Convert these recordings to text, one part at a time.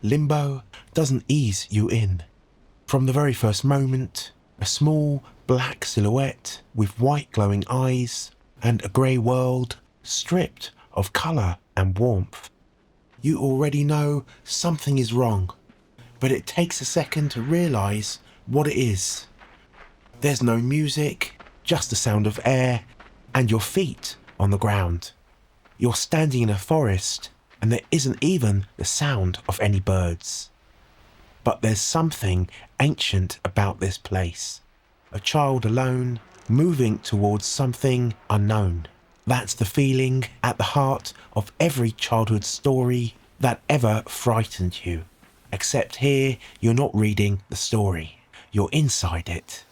Limbo doesn't ease you in. From the very first moment, a small black silhouette with white glowing eyes and a grey world stripped of colour and warmth. You already know something is wrong, but it takes a second to realise what it is. There's no music, just the sound of air and your feet on the ground. You're standing in a forest and there isn't even the sound of any birds. But there's something ancient about this place. A child alone, moving towards something unknown. That's the feeling at the heart of every childhood story that ever frightened you. Except here, you're not reading the story. You're inside it.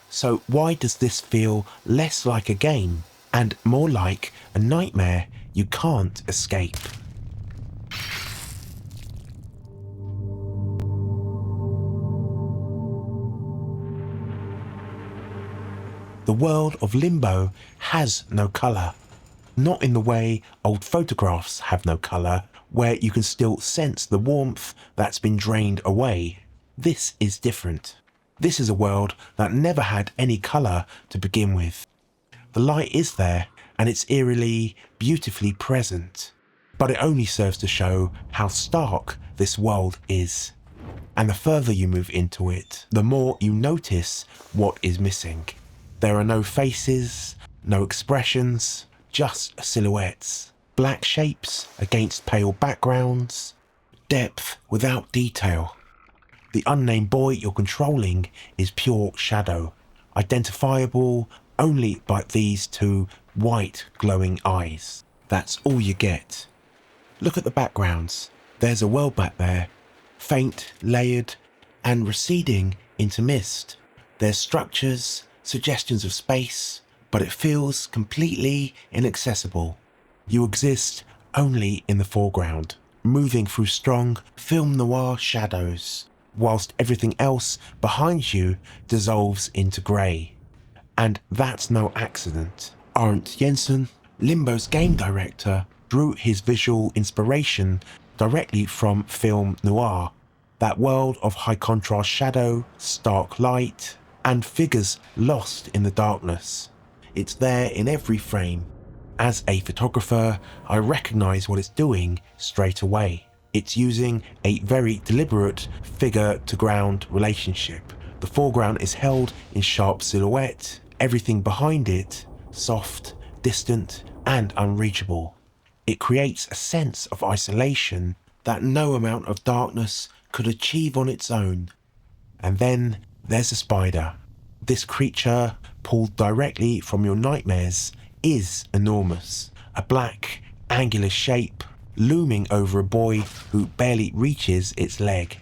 So why does this feel less like a game and more like a nightmare you can't escape? The world of Limbo has no colour. Not in the way old photographs have no colour, where you can still sense the warmth that's been drained away. This is different. This is a world that never had any colour to begin with. The light is there, and it's eerily, beautifully present. But it only serves to show how stark this world is. And the further you move into it, the more you notice what is missing. There are no faces, no expressions, just silhouettes. Black shapes against pale backgrounds. Depth without detail. The unnamed boy you're controlling is pure shadow, identifiable only by these two white glowing eyes. That's all you get. Look at the backgrounds. There's a world back there, faint, layered, and receding into mist. There's structures, suggestions of space, but it feels completely inaccessible. You exist only in the foreground, moving through strong film noir shadows, whilst everything else behind you dissolves into grey. And that's no accident. Arndt Jensen, Limbo's game director, drew his visual inspiration directly from film noir, that world of high contrast shadow, stark light, and figures lost in the darkness. It's there in every frame. As a photographer, I recognise what it's doing straight away. It's using a very deliberate figure-to-ground relationship. The foreground is held in sharp silhouette, everything behind it soft, distant, and unreachable. It creates a sense of isolation that no amount of darkness could achieve on its own. And then there's a spider. This creature, pulled directly from your nightmares, is enormous. A black, angular shape looming over a boy who barely reaches its leg.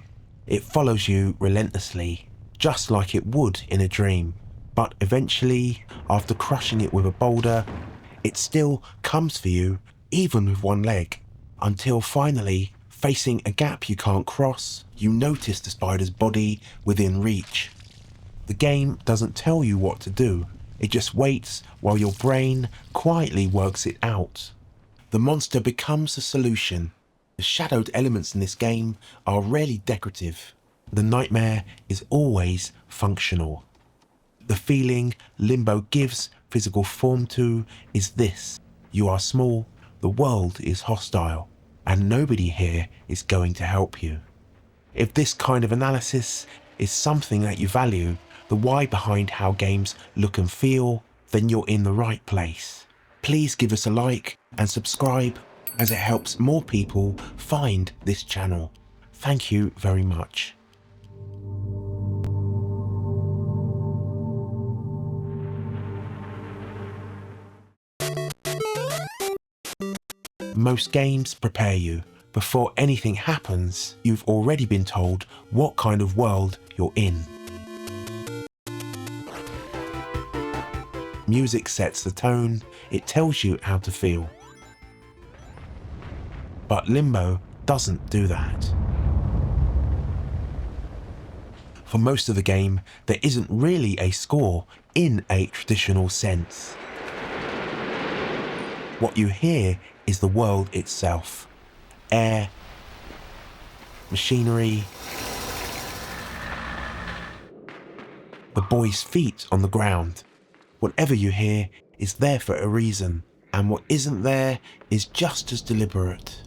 It follows you relentlessly, just like it would in a dream. But eventually, after crushing it with a boulder, it still comes for you, even with one leg. Until finally, facing a gap you can't cross, you notice the spider's body within reach. The game doesn't tell you what to do. It just waits while your brain quietly works it out. The monster becomes a solution. The shadowed elements in this game are rarely decorative. The nightmare is always functional. The feeling Limbo gives physical form to is this: you are small, the world is hostile, and nobody here is going to help you. If this kind of analysis is something that you value, the why behind how games look and feel, then you're in the right place. Please give us a like and subscribe, as it helps more people find this channel. Thank you very much. Most games prepare you. Before anything happens, you've already been told what kind of world you're in. Music sets the tone, it tells you how to feel. But Limbo doesn't do that. For most of the game, there isn't really a score in a traditional sense. What you hear is the world itself. Air, machinery, the boy's feet on the ground. Whatever you hear is there for a reason, and what isn't there is just as deliberate.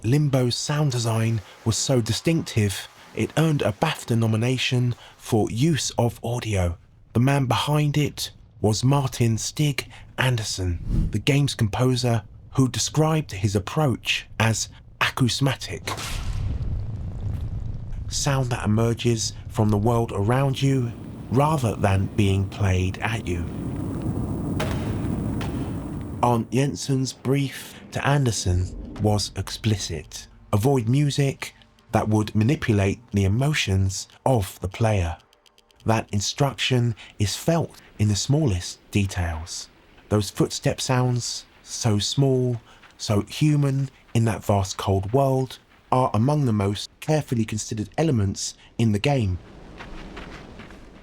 Limbo's sound design was so distinctive, it earned a BAFTA nomination for use of audio. The man behind it was Martin Stig Andersen, the game's composer, who described his approach as acousmatic. Sound that emerges from the world around you rather than being played at you. Arndt Jensen's brief to Andersen was explicit. Avoid music that would manipulate the emotions of the player. That instruction is felt in the smallest details. Those footstep sounds, so small, so human in that vast cold world, are among the most carefully considered elements in the game.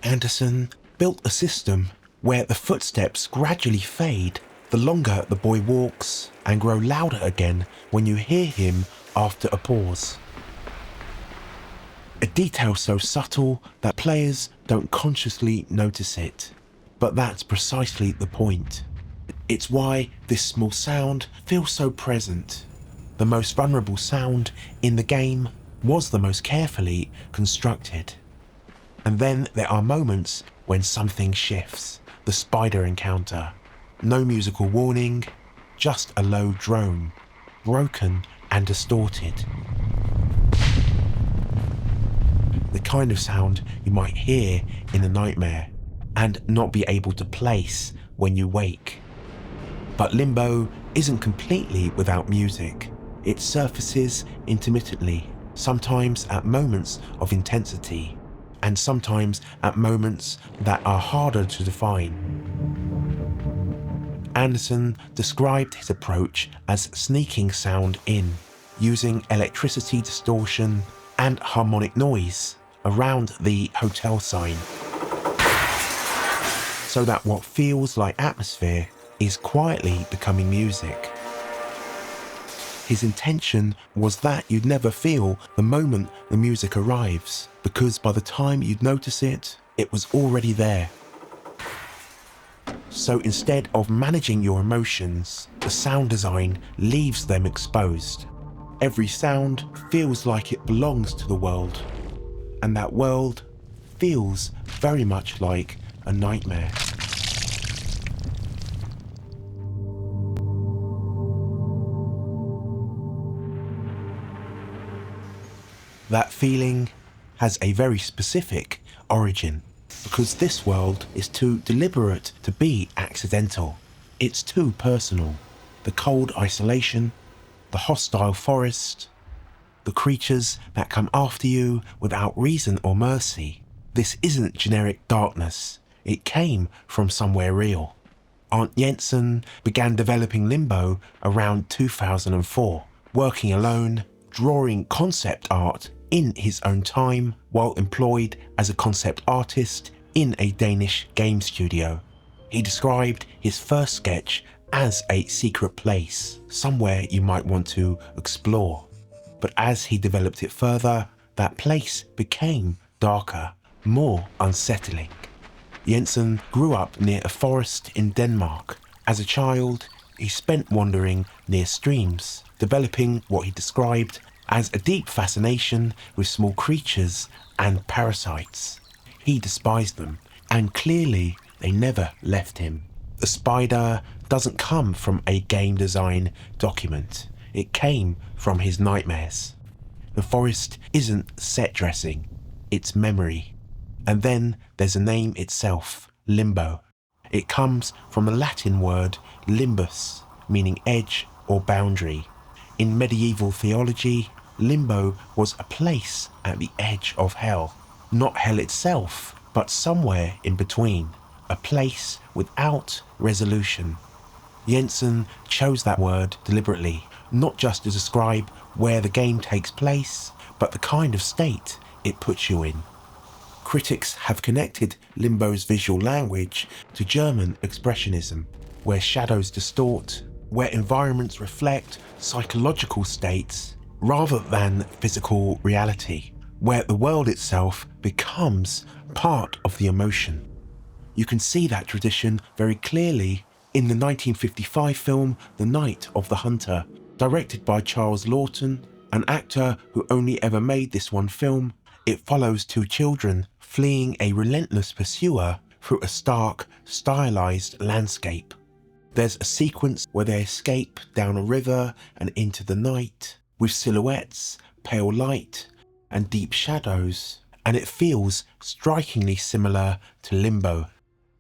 Andersen built a system where the footsteps gradually fade the longer the boy walks and grow louder again when you hear him after a pause. A detail so subtle that players don't consciously notice it, but that's precisely the point. It's why this small sound feels so present. The most vulnerable sound in the game was the most carefully constructed. And then there are moments when something shifts. The spider encounter. No musical warning, just a low drone, broken and distorted. The kind of sound you might hear in a nightmare and not be able to place when you wake. But Limbo isn't completely without music. It surfaces intermittently, sometimes at moments of intensity, and sometimes at moments that are harder to define. Andersen described his approach as sneaking sound in, using electricity distortion and harmonic noise around the hotel sign, so that what feels like atmosphere is quietly becoming music. His intention was that you'd never feel the moment the music arrives, because by the time you'd notice it, it was already there. So instead of managing your emotions, the sound design leaves them exposed. Every sound feels like it belongs to the world, and that world feels very much like a nightmare. That feeling has a very specific origin, because this world is too deliberate to be accidental. It's too personal. The cold isolation, the hostile forest, the creatures that come after you without reason or mercy. This isn't generic darkness. It came from somewhere real. Arndt Jensen began developing Limbo around 2004, working alone, drawing concept art in his own time while employed as a concept artist in a Danish game studio. He described his first sketch as a secret place, somewhere you might want to explore. But as he developed it further, that place became darker, more unsettling. Jensen grew up near a forest in Denmark. As a child, he spent wandering near streams, developing what he described as a deep fascination with small creatures and parasites. He despised them, and clearly they never left him. The spider doesn't come from a game design document. It came from his nightmares. The forest isn't set dressing, it's memory. And then there's the name itself, Limbo. It comes from the Latin word limbus, meaning edge or boundary. In medieval theology, Limbo was a place at the edge of hell. Not hell itself, but somewhere in between. A place without resolution. Jensen chose that word deliberately, not just to describe where the game takes place, but the kind of state it puts you in. Critics have connected Limbo's visual language to German expressionism, where shadows distort, where environments reflect psychological states rather than physical reality, where the world itself becomes part of the emotion. You can see that tradition very clearly in the 1955 film The Night of the Hunter, directed by Charles Lawton, an actor who only ever made this one film. It follows two children fleeing a relentless pursuer through a stark, stylized landscape. There's a sequence where they escape down a river and into the night, with silhouettes, pale light, and deep shadows, and it feels strikingly similar to Limbo.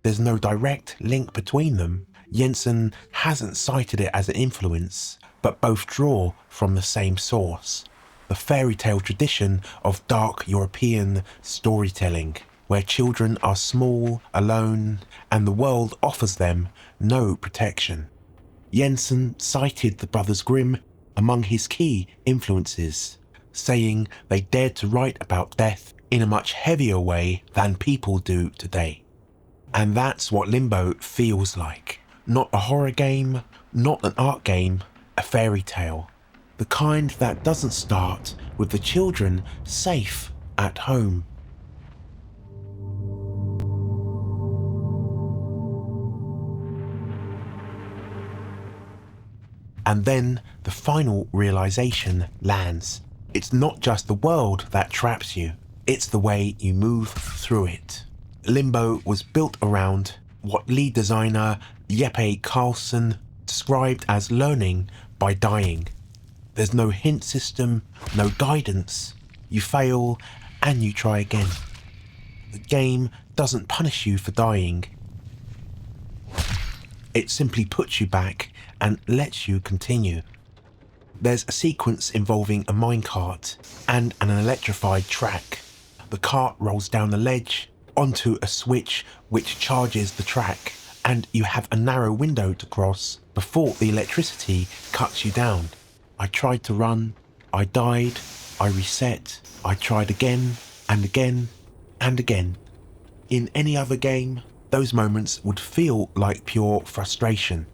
There's no direct link between them. Jensen hasn't cited it as an influence, but both draw from the same source, the fairy tale tradition of dark European storytelling, where children are small, alone, and the world offers them no protection. Jensen cited the Brothers Grimm among his key influences, saying they dared to write about death in a much heavier way than people do today. And that's what Limbo feels like. Not a horror game, not an art game, a fairy tale. The kind that doesn't start with the children safe at home. And then the final realization lands. It's not just the world that traps you, it's the way you move through it. Limbo was built around what lead designer Jeppe Carlsen described as learning by dying. There's no hint system, no guidance. You fail and you try again. The game doesn't punish you for dying. It simply puts you back and lets you continue. There's a sequence involving a minecart and an electrified track. The cart rolls down the ledge onto a switch which charges the track, and you have a narrow window to cross before the electricity cuts you down. I tried to run, I died, I reset, I tried again and again and again. In any other game, those moments would feel like pure frustration,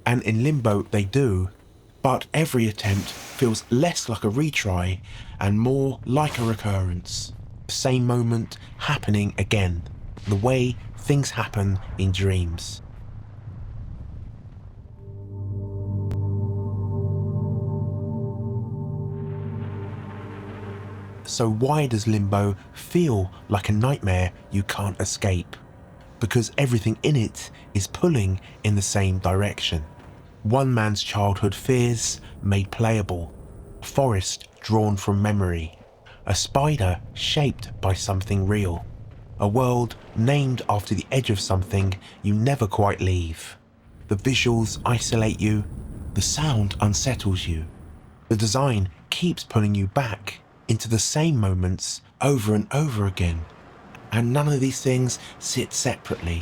and in Limbo they do, but every attempt feels less like a retry and more like a recurrence. The same moment happening again, the way things happen in dreams. So why does Limbo feel like a nightmare you can't escape? Because everything in it is pulling in the same direction. One man's childhood fears made playable, a forest drawn from memory, a spider shaped by something real, a world named after the edge of something you never quite leave. The visuals isolate you, the sound unsettles you, the design keeps pulling you back into the same moments over and over again. And none of these things sit separately.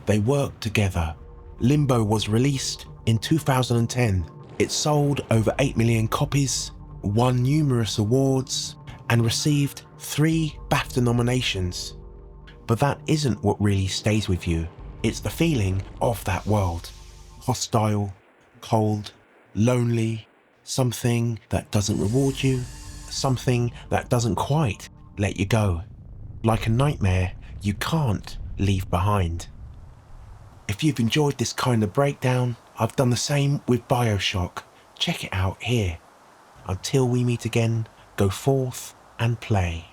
They work together. Limbo was released in 2010. It sold over 8 million copies, won numerous awards, and received 3 BAFTA nominations. But that isn't what really stays with you. It's the feeling of that world. Hostile, cold, lonely, something that doesn't reward you, something that doesn't quite let you go. Like a nightmare you can't leave behind. If you've enjoyed this kind of breakdown, I've done the same with BioShock. Check it out here. Until we meet again, go forth and play.